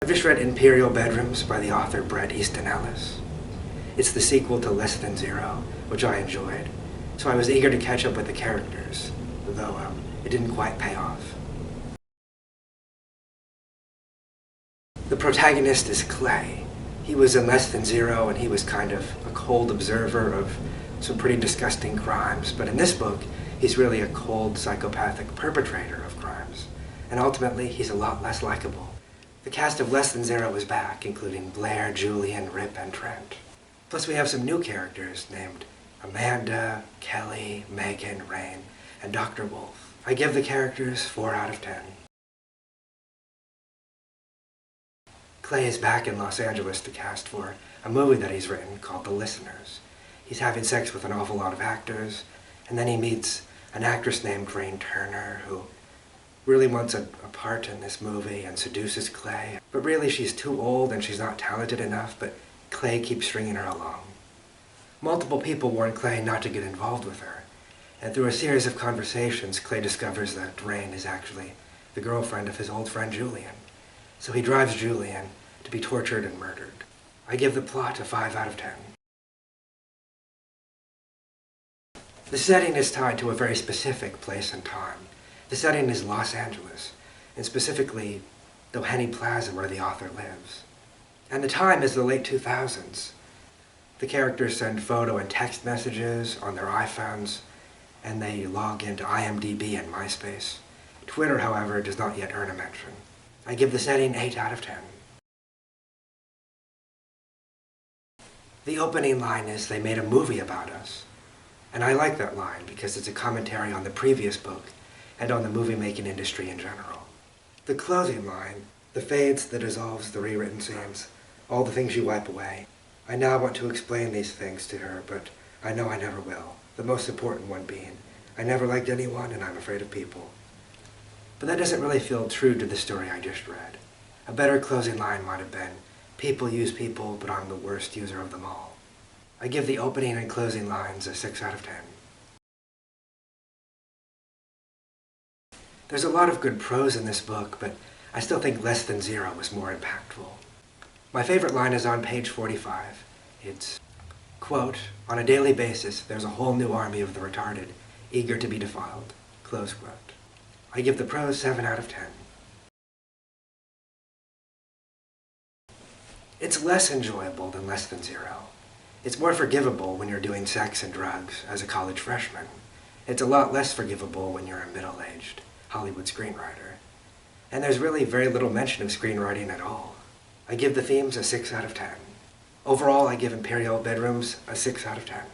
I've just read Imperial Bedrooms by the author Bret Easton Ellis. It's the sequel to Less Than Zero, which I enjoyed, so I was eager to catch up with the characters, though it didn't quite pay off. The protagonist is Clay. He was in Less Than Zero, and he was kind of a cold observer of some pretty disgusting crimes, but in this book, he's really a cold, psychopathic perpetrator of crimes, and ultimately, he's a lot less likable. The cast of Less Than Zero is back, including Blair, Julian, Rip, and Trent. Plus we have some new characters named Amanda, Kelly, Megan, Rain, and Dr. Wolf. I give the characters 4 out of 10. Clay is back in Los Angeles to cast for a movie that he's written called The Listeners. He's having sex with an awful lot of actors, and then he meets an actress named Rain Turner who really wants a part in this movie and seduces Clay. But really she's too old and she's not talented enough, but Clay keeps stringing her along. Multiple people warn Clay not to get involved with her, and through a series of conversations, Clay discovers that Rain is actually the girlfriend of his old friend Julian. So he drives Julian to be tortured and murdered. I give the plot a 5 out of 10. The setting is tied to a very specific place and time. The setting is Los Angeles, and specifically Doheny Plaza where the author lives. And the time is the late 2000s. The characters send photo and text messages on their iPhones, and they log into IMDb and MySpace. Twitter, however, does not yet earn a mention. I give the setting 8 out of 10. The opening line is, "They made a movie about us." And I like that line because it's a commentary on the previous book and on the movie-making industry in general. The closing line, "The fades, the dissolves, the rewritten scenes, all the things you wipe away. I now want to explain these things to her, but I know I never will. The most important one being, I never liked anyone and I'm afraid of people." But that doesn't really feel true to the story I just read. A better closing line might have been, "People use people, but I'm the worst user of them all." I give the opening and closing lines a 6 out of 10. There's a lot of good prose in this book, but I still think Less Than Zero was more impactful. My favorite line is on page 45. It's, quote, "On a daily basis, there's a whole new army of the retarded, eager to be defiled." Close quote. I give the prose 7 out of 10. It's less enjoyable than Less Than Zero. It's more forgivable when you're doing sex and drugs as a college freshman. It's a lot less forgivable when you're a middle-aged Hollywood screenwriter. And there's really very little mention of screenwriting at all. I give the themes a 6 out of 10. Overall, I give Imperial Bedrooms a 6 out of 10.